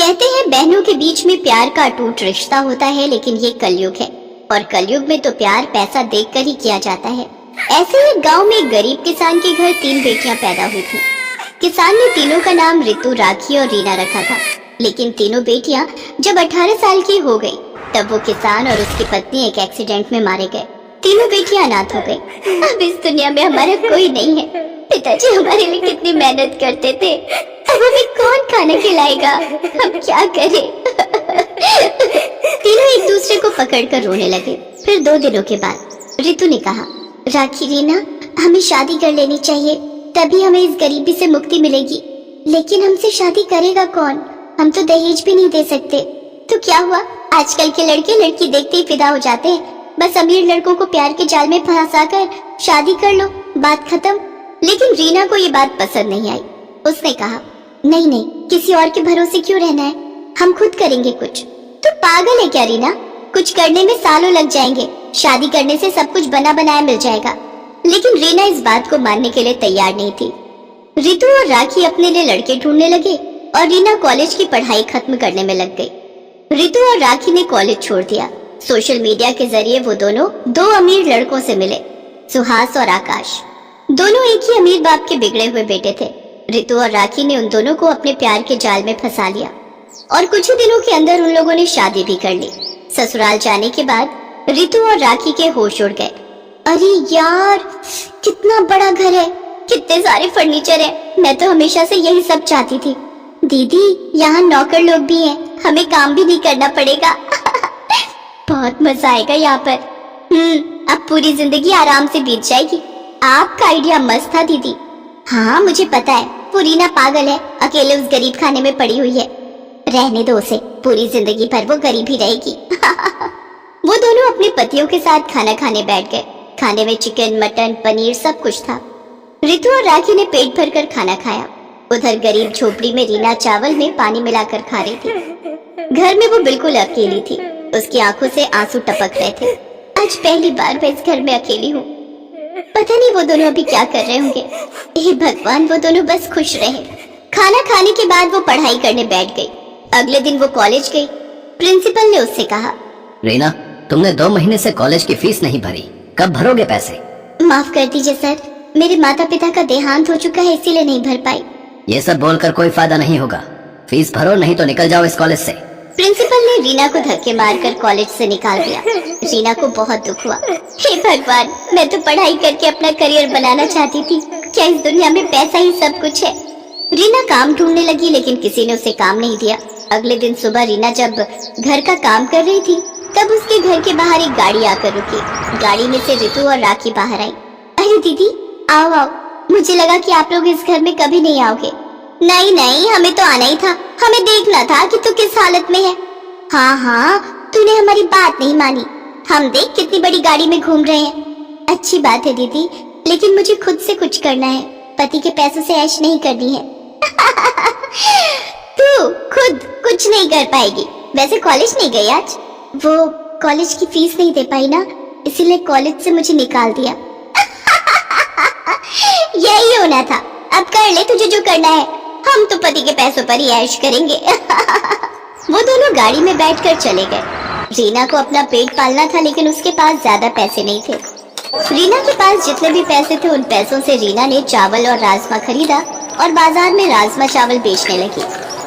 कहते हैं बहनों के बीच में प्यार का अटूट रिश्ता होता है, लेकिन ये कलयुग है और कलयुग में तो प्यार पैसा देखकर ही किया जाता है। ऐसे ही गांव में एक गरीब किसान के घर 3 बेटियां पैदा हुई थीं। किसान ने तीनों का नाम रितु, राखी और रीना रखा था। लेकिन तीनों बेटियां जब 18 साल की हो गई तब वो किसान और उसकी पत्नी एक एक्सीडेंट में मारे गए। तीनों बेटियां अनाथ हो गई। अब इस दुनिया में हमारा कोई नहीं है। पिताजी हमारे लिए कितनी मेहनत करते थे, अब हमें कौन खाना खिलाएगा, हम क्या करें। तीनों एक दूसरे को पकड़कर रोने लगे। फिर 2 दिनों के बाद रितु ने कहा, राखी, रीना, हमें शादी कर लेनी चाहिए, तभी हमें इस गरीबी से मुक्ति मिलेगी। लेकिन हमसे शादी करेगा कौन? हम तो दहेज भी नहीं दे सकते। तो क्या हुआ, आजकल के लड़के लड़की देखते ही फिदा हो जाते हैं। बस अमीर लड़कों को प्यार के जाल में फंसाकर शादी कर लो, बात खत्म। लेकिन रीना को ये बात पसंद नहीं आई। उसने कहा, नहीं नहीं, किसी और के भरोसे क्यों रहना है, हम खुद करेंगे कुछ। तो पागल है क्या रीना? कुछ करने में सालों लग जाएंगे, शादी करने से सब कुछ बना बनाया मिल जाएगा। लेकिन रीना इस बात को मानने के लिए तैयार नहीं थी। रितु और राखी अपने लिए लड़के ढूंढने लगे और रीना कॉलेज की पढ़ाई खत्म करने में लग गई। रितु और राखी ने कॉलेज छोड़ दिया। सोशल मीडिया के जरिए वो दोनों 2 अमीर लड़कों से मिले, सुहास और आकाश। दोनों एक ही अमीर बाप के बिगड़े हुए बेटे थे। रितु और राखी ने उन दोनों को अपने प्यार के जाल में फंसा लिया और कुछ ही दिनों के अंदर उन लोगों ने शादी भी कर ली। ससुराल जाने के बाद रितु और राखी के होश उड़ गए। अरे यार, कितना बड़ा घर है, कितने सारे फर्नीचर है। मैं तो हमेशा से यही सब चाहती थी। दीदी, यहाँ नौकर लोग भी हैं, हमें काम भी नहीं करना पड़ेगा। बहुत मजा आएगा यहाँ पर। अब पूरी जिंदगी आराम से बीत जाएगी। आपका आइडिया मस्त था दीदी। हाँ, मुझे पता है, वो रीना पागल है, अकेले उस गरीब खाने में पड़ी हुई है। रहने दो उसे, पूरी जिंदगी भर वो गरीब ही रहेगी। वो दोनों अपने पतियों के साथ खाना खाने बैठ गए। खाने में चिकन, मटन, पनीर सब कुछ था। रितु और राखी ने पेट भरकर खाना खाया। उधर गरीब झोपड़ी में रीना चावल में पानी मिलाकर खा रही थी। घर में वो बिल्कुल अकेली थी। उसकी आंखों से आंसू टपक रहे थे। आज पहली बार मैं इस घर में अकेली हूँ। पता नहीं वो दोनों अभी क्या कर रहे होंगे। हे भगवान, वो दोनों बस खुश रहे। खाना खाने के बाद वो पढ़ाई करने बैठ गई। अगले दिन वो कॉलेज गई। प्रिंसिपल ने उससे कहा, रीना, तुमने 2 महीने से कॉलेज की फीस नहीं भरी, कब भरोगे पैसे? माफ कर दीजिए सर, मेरे माता पिता का देहांत हो चुका है, इसीलिए नहीं भर पाई। ये सब बोलकर कोई फायदा नहीं होगा। फीस भरो, नहीं तो निकल जाओ इस कॉलेज से। प्रिंसिपल ने रीना को धक्के मारकर कॉलेज से निकाल दिया। रीना को बहुत दुख हुआ। हे भगवान, मैं तो पढ़ाई करके अपना करियर बनाना चाहती थी। क्या इस दुनिया में पैसा ही सब कुछ है? रीना काम ढूंढने लगी, लेकिन किसी ने उसे काम नहीं दिया। अगले दिन सुबह रीना जब घर का काम कर रही थी तब उसके घर के बाहर एक गाड़ी आकर रुकी। गाड़ी में से रितु और राखी बाहर आई। अरे दीदी, आओ आओ, मुझे लगा कि आप लोग इस घर में कभी नहीं आओगे। नहीं नहीं, हमें तो आना ही था, हमें देखना था कि तू किस हालत में है। हाँ हाँ, तूने हमारी बात नहीं मानी। हम देख कितनी बड़ी गाड़ी में घूम रहे हैं। अच्छी बात है दीदी, लेकिन मुझे खुद से कुछ करना है, पति के पैसों से ऐश नहीं करनी है। तू खुद कुछ नहीं कर पाएगी। वैसे कॉलेज नहीं गई आज? वो कॉलेज की फीस नहीं दे पाई ना, इसीलिए कॉलेज से मुझे निकाल दिया। यही होना था। अब कर ले तुझे जो करना है, हम तो पति के पैसों पर ही ऐश करेंगे। वो दोनों गाड़ी में बैठकर चले गए। रीना को अपना पेट पालना था, लेकिन उसके पास ज्यादा पैसे नहीं थे। रीना के पास जितने भी पैसे थे उन पैसों से रीना ने चावल और राजमा खरीदा और बाजार में राजमा चावल बेचने लगी।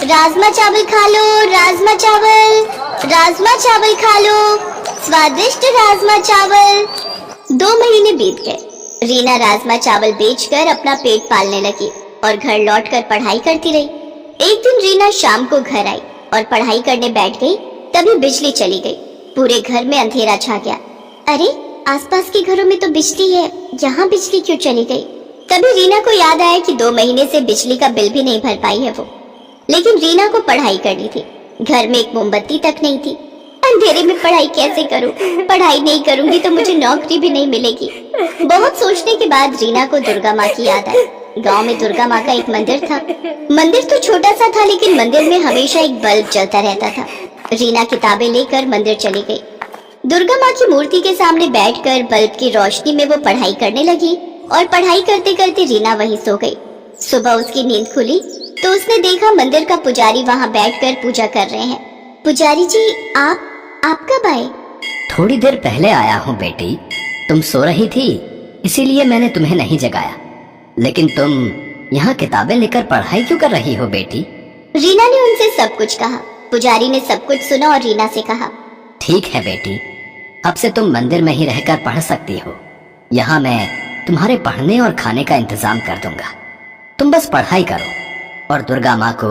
राजमा चावल खा लो, राजमा चावल, राजमा चावल खा लो, स्वादिष्ट राजमा चावल। 2 महीने बीत गए। रीना राजमा चावल बेचकर अपना पेट पालने लगी और घर लौटकर पढ़ाई करती रही। एक दिन रीना शाम को घर आई और पढ़ाई करने बैठ गई। तभी बिजली चली गई। पूरे घर में अंधेरा छा गया। अरे, आसपास के घरों में तो बिजली है, यहाँ बिजली क्यों चली गई? तभी रीना को याद आया कि 2 महीने से बिजली का बिल भी नहीं भर पाई है वो। लेकिन रीना को पढ़ाई करनी थी। घर में एक मोमबत्ती तक नहीं थी। अंधेरे में पढ़ाई कैसे करूं? पढ़ाई नहीं करूंगी तो मुझे नौकरी भी नहीं मिलेगी। बहुत सोचने के बाद रीना को दुर्गा माँ की याद आई। गांव में दुर्गा माँ का एक मंदिर था। मंदिर तो छोटा सा था, लेकिन मंदिर में हमेशा एक बल्ब जलता रहता था। रीना किताबें लेकर मंदिर चली गई। दुर्गा माँ की मूर्ति के सामने बैठकर बल्ब की रोशनी में वो पढ़ाई करने लगी और पढ़ाई करते करते रीना वहीं सो गई। सुबह उसकी नींद खुली तो उसने देखा मंदिर का पुजारी वहां बैठकर पूजा कर रहे हैं। पुजारी जी, आप कब आए? थोड़ी देर पहले आया हूँ बेटी। तुम सो रही थी, इसीलिए मैंने तुम्हें नहीं जगाया। लेकिन तुम यहाँ किताबें लेकर पढ़ाई क्यों कर रही हो बेटी? रीना ने उनसे सब कुछ कहा। पुजारी ने सब कुछ सुना और रीना से कहा, ठीक है बेटी, अब से तुम मंदिर में ही रहकर पढ़ सकती हो। यहाँ मैं तुम्हारे पढ़ने और खाने का इंतजाम कर दूंगा। तुम बस पढ़ाई करो और दुर्गा माँ को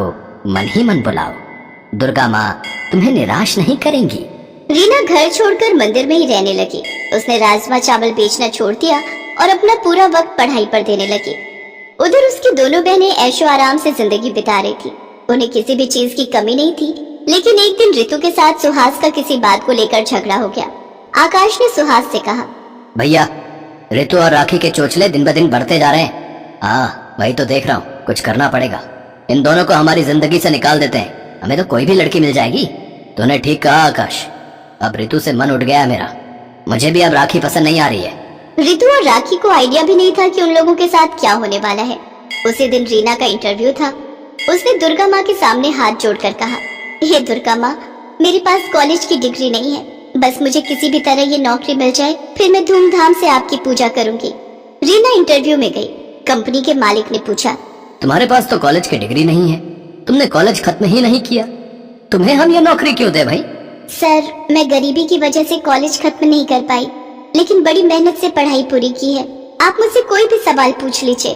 मन ही मन बुलाओ। दुर्गा माँ तुम्हें निराश नहीं करेंगी। रीना घर छोड़कर मंदिर में ही रहने लगी। उसने राजमा चावल बेचना छोड़ दिया और अपना पूरा वक्त पढ़ाई पर देने लगी। उधर उसकी दोनों बहनें ऐशो आराम से जिंदगी बिता रही थी। उन्हें किसी भी चीज की कमी नहीं थी। लेकिन एक दिन रितु के साथ सुहास का किसी बात को लेकर झगड़ा हो गया। आकाश ने सुहास से कहा, भैया, रितु और राखी के चोचले दिन ब दिन बढ़ते जा रहे हैं। हाँ, वही तो देख रहा हूँ। कुछ करना पड़ेगा। इन दोनों को हमारी जिंदगी से निकाल देते हैं। हमें तो कोई भी लड़की मिल जाएगी। तूने ठीक कहा आकाश। अब रितु से मन उठ गया है मेरा। मुझे भी अब राखी पसंद नहीं आ रही है। रितु और राखी को आइडिया भी नहीं था कि उन लोगों के साथ क्या होने वाला है। उसी दिन रीना का इंटरव्यू था। उसने दुर्गा माँ के सामने हाथ जोड़कर कहा, हे दुर्गा माँ, मेरे पास कॉलेज की डिग्री नहीं है। बस मुझे किसी भी तरह ये नौकरी मिल जाए, फिर मैं धूमधाम से आपकी पूजा करूंगी। रीना इंटरव्यू में गई। कंपनी के मालिक ने पूछा, तुम्हारे पास तो कॉलेज की डिग्री नहीं है। तुमने कॉलेज खत्म ही नहीं किया। तुम्हें हम ये नौकरी क्यों दे भाई? सर, मैं गरीबी की वजह से कॉलेज खत्म नहीं कर पाई, लेकिन बड़ी मेहनत से पढ़ाई पूरी की है। आप मुझसे कोई भी सवाल पूछ लीजिए।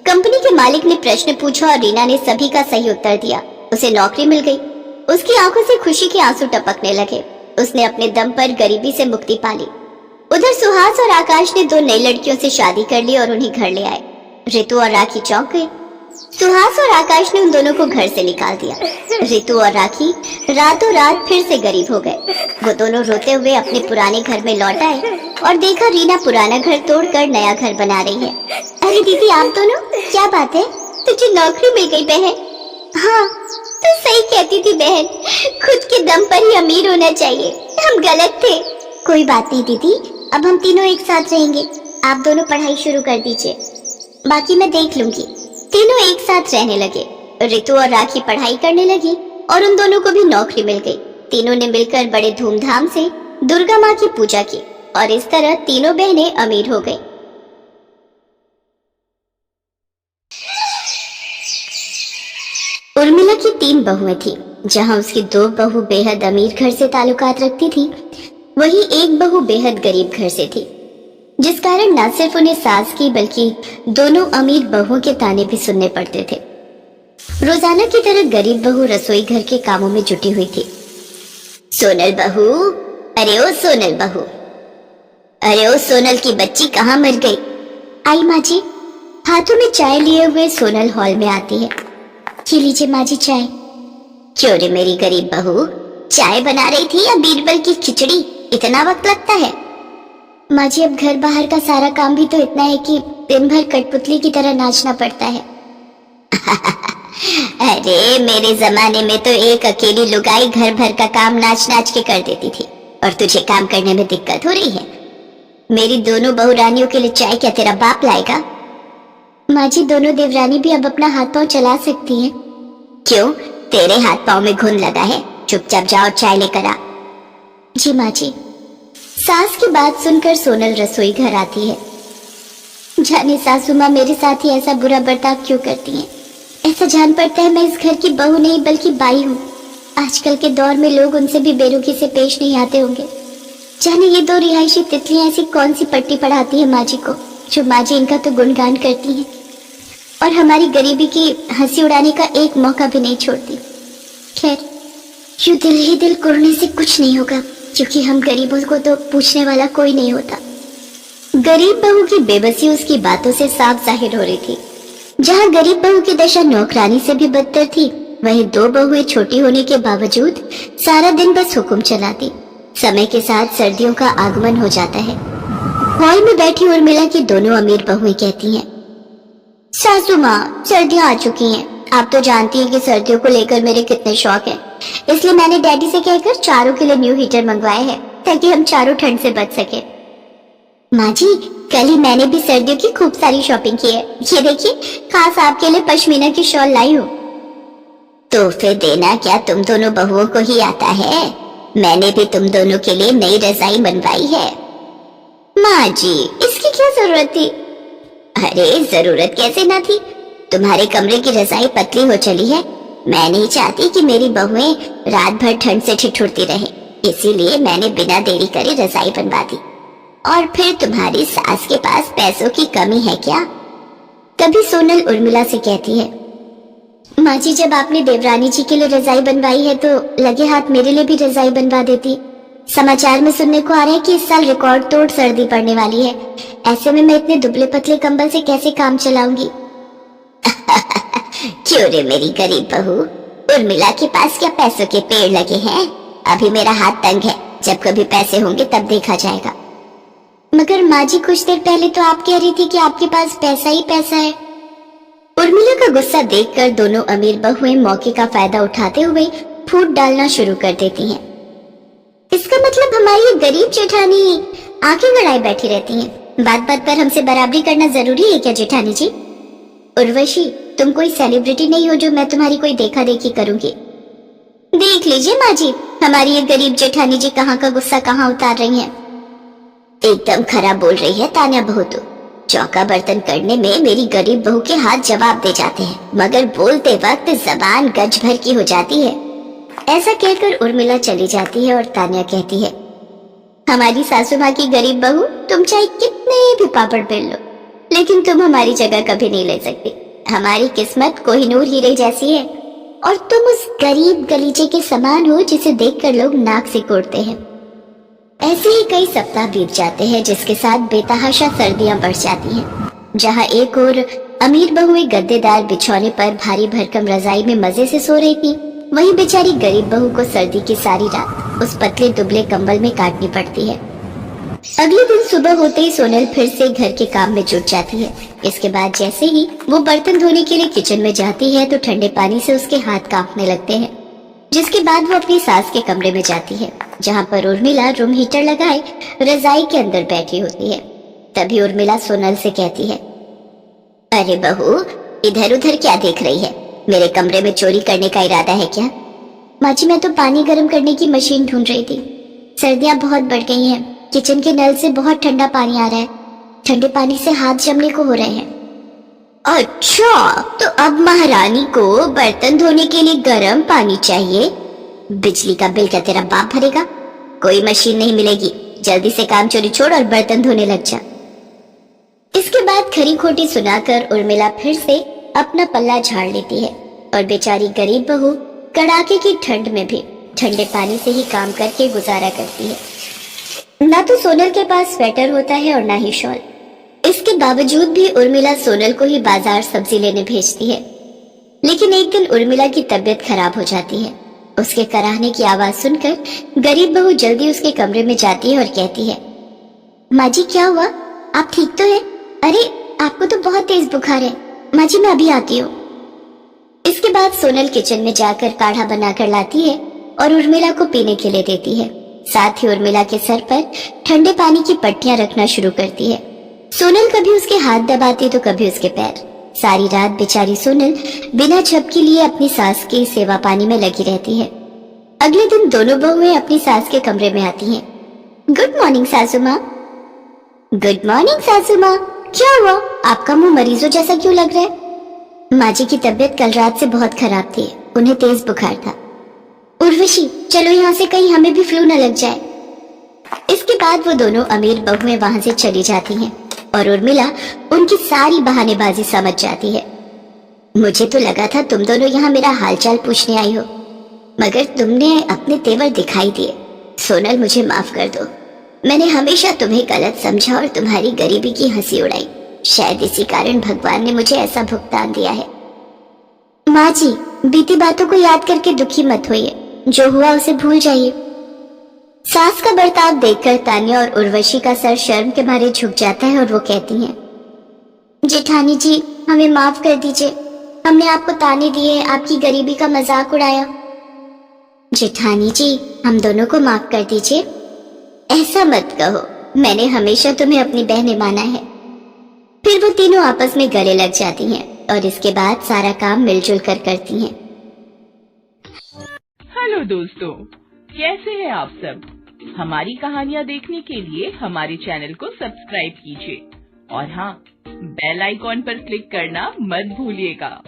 कंपनी के मालिक ने प्रश्न पूछा और रीना ने सभी का सही उत्तर दिया। उसे नौकरी मिल गई। उसकी आंखों से खुशी के आंसू टपकने लगे। उसने अपने दम पर गरीबी से मुक्ति पा ली। उधर सुहास और आकाश ने दो नई लड़कियों से शादी कर ली और उन्हें घर ले आए। रितु और राखी चौंक गए। सुहास और आकाश ने उन दोनों को घर से निकाल दिया। रितु और राखी रातों रात फिर से गरीब हो गए। वो दोनों रोते हुए अपने पुराने घर में लौट आए और देखा रीना पुराना घर तोड़कर नया घर बना रही है। अरे दीदी, आप दोनों, क्या बात है? तुझे नौकरी मिल गई बहन? हाँ, तो सही कहती थी बहन, खुद के दम पर ही अमीर होना चाहिए। हम गलत थे। कोई बात नहीं दीदी, अब हम तीनों एक साथ रहेंगे। आप दोनों पढ़ाई शुरू कर दीजिए, बाकी मैं देख लूंगी। तीनों एक साथ रहने लगे। रितु और राखी पढ़ाई करने लगी और उन दोनों को भी नौकरी मिल गई। तीनों ने मिलकर बड़े धूमधाम से दुर्गा माँ की पूजा की और इस तरह तीनों बहनें अमीर हो गईं। उर्मिला की 3 बहुएं थी। जहां उसकी 2 बहू बेहद अमीर घर से ताल्लुकात रखती थी, वहीं एक बहू बेहद गरीब घर से थी, जिस कारण न सिर्फ उन्हें सास की बल्कि दोनों अमीर बहुओं के ताने भी सुनने पड़ते थे। रोजाना की तरह गरीब बहू रसोई घर के कामों में जुटी हुई थी। सोनल बहू, अरे ओ सोनल बहू, अरे ओ सोनल की बच्ची कहाँ मर गई? आई माँ जी। हाथों में चाय लिए हुए सोनल हॉल में आती है। ये लीजिए माँ जी चाय। क्यों रे मेरी गरीब बहू, चाय बना रही थी या बीरबल की खिचड़ी? इतना वक्त लगता है? माँ जी, अब घर बाहर का सारा काम भी तो इतना है कि दिन भर कठपुतली की तरह नाचना पड़ता है। अरे मेरे जमाने में तो एक अकेली लुगाई घर भर का काम नाच नाच के कर देती थी, और तुझे काम करने में दिक्कत हो रही है। मेरी दोनों बहुरानियों के लिए चाय क्या तेरा बाप लाएगा? माँ जी, दोनों देवरानी भी अब अपना हाथ पांव चला सकती हैं। क्यों, तेरे हाथ पांव में घुन लगा है? चुपचाप जाओ चाय लेकर आ। जी माँ जी। सास की बात सुनकर सोनल रसोई घर आती है। जाने सासू माँ मेरे साथ ही ऐसा बुरा बर्ताव क्यों करती हैं। ऐसा जान पड़ता है मैं इस घर की बहू नहीं बल्कि बाई हूँ। आजकल के दौर में लोग उनसे भी बेरुखी से पेश नहीं आते होंगे। जाने ये 2 रिहायशी तितलियां ऐसी कौन सी पट्टी पढ़ाती है माँ जी को, जो माँ जी इनका तो गुणगान करती हैं और हमारी गरीबी की हंसी उड़ाने का एक मौका भी नहीं छोड़ती। खैर, यूं दिल ही दिल कुरने से कुछ नहीं होगा, क्योंकि हम गरीबों को तो पूछने वाला कोई नहीं होता। गरीब बहू की बेबसी उसकी बातों से साफ जाहिर हो रही थी। जहाँ गरीब बहू की दशा नौकरानी से भी बदतर थी, वहीं 2 बहुएं छोटी होने के बावजूद सारा दिन बस हुक्म चलाती। समय के साथ सर्दियों का आगमन हो जाता है। हॉल में बैठी उर्मिला की दोनों अमीर बहुएं कहती हैं, सासू माँ, सर्दियाँ आ चुकी हैं। आप तो जानती हैं कि सर्दियों को लेकर मेरे कितने शौक हैं, इसलिए मैंने डैडी से कहकर चारों के लिए न्यू हीटर मंगवाए हैं, ताकि हम चारों ठंड से बच सके। माँ जी, कल ही मैंने भी सर्दियों की खूब सारी शॉपिंग की है। ये देखिए, खास आपके लिए पश्मीना की शॉल लाई हूँ। तोहफे देना क्या तुम दोनों बहुओं को ही आता है? मैंने भी तुम दोनों के लिए नई रजाई बनवाई है। माँ जी, इसकी क्या जरूरत थी? अरे जरूरत कैसे ना थी, तुम्हारे कमरे की रजाई पतली हो चली है। मैं नहीं चाहती कि मेरी बहुएं रात भर ठंड से ठिठुरती रहें, इसीलिए मैंने बिना देरी करे रजाई बनवा दी। और फिर तुम्हारी सास के पास पैसों की कमी है क्या? तभी सोनल उर्मिला से कहती है, माँ जी, जब आपने देवरानी जी के लिए रजाई बनवाई है तो लगे हाथ मेरे लिए भी रजाई बनवा देती। समाचार में सुनने को आ रहा है कि इस साल रिकॉर्ड तोड़ सर्दी पड़ने वाली है। ऐसे में मैं इतने दुबले पतले कंबल से कैसे काम चलाऊंगी? क्यों रे मेरी गरीब बहू, उर्मिला के पास क्या पैसों के पेड़ लगे हैं? अभी मेरा हाथ तंग है, जब कभी पैसे होंगे तब देखा जाएगा। मगर माँ जी, कुछ देर पहले तो आप कह रही थी कि आपके पास पैसा ही पैसा है। उर्मिला का गुस्सा देखकर दोनों अमीर बहुएं मौके का फायदा उठाते हुए फूट डालना शुरू कर देती हैं। इसका मतलब हमारी ये गरीब जेठानी आंखें गड़ाए बैठी रहती हैं। बात बात पर हमसे बराबरी करना जरूरी है क्या जेठानी जी? उर्वशी, तुम कोई सेलिब्रिटी नहीं हो जो मैं तुम्हारी कोई देखा देखी करूंगी। देख लीजिए माँ जी, हमारी ये गरीब जेठानी जी कहाँ का गुस्सा कहाँ उतार रही हैं। एकदम खराब बोल रही है तान्या बहू, तो चौका बर्तन करने में मेरी गरीब बहू के हाथ जवाब दे जाते हैं, मगर बोलते वक्त जबान गज भर की हो जाती है। ऐसा कहकर उर्मिला चली जाती है और तान्या कहती है, हमारी सासू माँ की गरीब बहू, तुम चाहे कितने भी पापड़ बेल लो, लेकिन तुम हमारी जगह कभी नहीं ले सकती। हमारी किस्मत कोहिनूर हीरे जैसी है और तुम उस गरीब गलीचे के समान हो जिसे देखकर लोग नाक से कोड़ते हैं। ऐसे ही कई सप्ताह बीत जाते हैं, जिसके साथ बेतहाशा सर्दियां बढ़ जाती हैं। जहां एक ओर अमीर बहुएं गद्देदार बिछौने पर भारी भरकम रजाई में मजे से सो रही थी, वहीं बेचारी गरीब बहू को सर्दी की सारी रात उस पतले दुबले कंबल में काटनी पड़ती है। अगले दिन सुबह होते ही सोनल फिर से घर के काम में जुट जाती है। इसके बाद जैसे ही वो बर्तन धोने के लिए किचन में जाती है तो ठंडे पानी से उसके हाथ कांपने लगते हैं। जिसके बाद वो अपनी सास के कमरे में जाती है, जहाँ पर उर्मिला रूम हीटर लगाए रजाई के अंदर बैठी होती है। तभी उर्मिला सोनल से कहती है, अरे बहू, इधर उधर क्या देख रही है? मेरे कमरे में चोरी करने का इरादा है क्या? माँ जी, मैं तो पानी गर्म करने की मशीन ढूंढ रही थी। सर्दियाँ बहुत बढ़ गई हैं, किचन के नल से बहुत ठंडा पानी आ रहा है, ठंडे पानी से हाथ जमने को हो रहे हैं। अच्छा, तो अब महारानी को बर्तन धोने के लिए गर्म पानी चाहिए? बिजली का बिल क्या तेरा बाप भरेगा? कोई मशीन नहीं मिलेगी, जल्दी से काम चोरी छोड़ और बर्तन धोने लग जा। इसके बाद खरी खोटी सुनाकर उर्मिला फिर से अपना पल्ला झाड़ लेती है और बेचारी गरीब बहू कड़ाके की ठंड में भी ठंडे पानी से ही काम करके गुजारा करती है। ना तो सोनल के पास स्वेटर होता है और ना ही शॉल। इसके बावजूद भी उर्मिला सोनल को ही बाजार सब्जी लेने भेजती है। लेकिन एक दिन उर्मिला की तबीयत खराब हो जाती है। उसके कराहने की आवाज सुनकर गरीब बहू जल्दी उसके कमरे में जाती है और कहती है, माँ जी क्या हुआ? आप ठीक तो है? अरे आपको तो बहुत तेज बुखार है। माँ जी मैं अभी आती हूँ। इसके बाद सोनल किचन में जाकर काढ़ा बनाकर लाती है और उर्मिला को पीने के लिए देती है। साथ ही उर्मिला के सर पर ठंडे पानी की पट्टियां रखना शुरू करती है। सोनल कभी उसके हाथ दबाती तो कभी उसके पैर। सारी रात बेचारी सोनल बिना झपकी लिए अपनी सास की सेवा पानी में लगी रहती है। अगले दिन दोनों बहुएं अपनी सास के कमरे में आती हैं। गुड मॉर्निंग सासू माँ। गुड मॉर्निंग सासू माँ, क्या हुआ? आपका मुंह मरीजों जैसा क्यों लग रहा है? माँ जी की तबीयत कल रात से बहुत खराब थी, उन्हें तेज बुखार था। उर्वशी चलो यहाँ से, कहीं हमें भी फ्लू न लग जाए। इसके बाद वो दोनों अमीर बहुएं वहां से चली जाती हैं और उर्मिला उनकी सारी बहानेबाजी समझ जाती है। मुझे तो लगा था तुम दोनों यहाँ मेरा हालचाल पूछने आई हो, मगर तुमने अपने तेवर दिखाई दिए। सोनल मुझे माफ कर दो, मैंने हमेशा तुम्हें गलत समझा और तुम्हारी गरीबी की हंसी उड़ाई। शायद इसी कारण भगवान ने मुझे ऐसा भुगतान दिया है। माँ जी बीती बातों को याद करके दुखी मत होइए, जो हुआ उसे भूल जाइए। सास का बर्ताव देखकर तान्या और उर्वशी का सर शर्म के मारे झुक जाता है और वो कहती हैं, जेठानी जी हमें माफ कर दीजिए, हमने आपको ताने दिए, आपकी गरीबी का मजाक उड़ाया। जेठानी जी हम दोनों को माफ कर दीजिए। ऐसा मत कहो, मैंने हमेशा तुम्हें अपनी बहनें माना है। फिर वो तीनों आपस में गले लग जाती हैं और इसके बाद सारा काम मिलजुल कर करती हैं। हेलो दोस्तों, कैसे हैं आप सब? हमारी कहानियाँ देखने के लिए हमारे चैनल को सब्सक्राइब कीजिए और हाँ, बेल आइकॉन पर क्लिक करना मत भूलिएगा।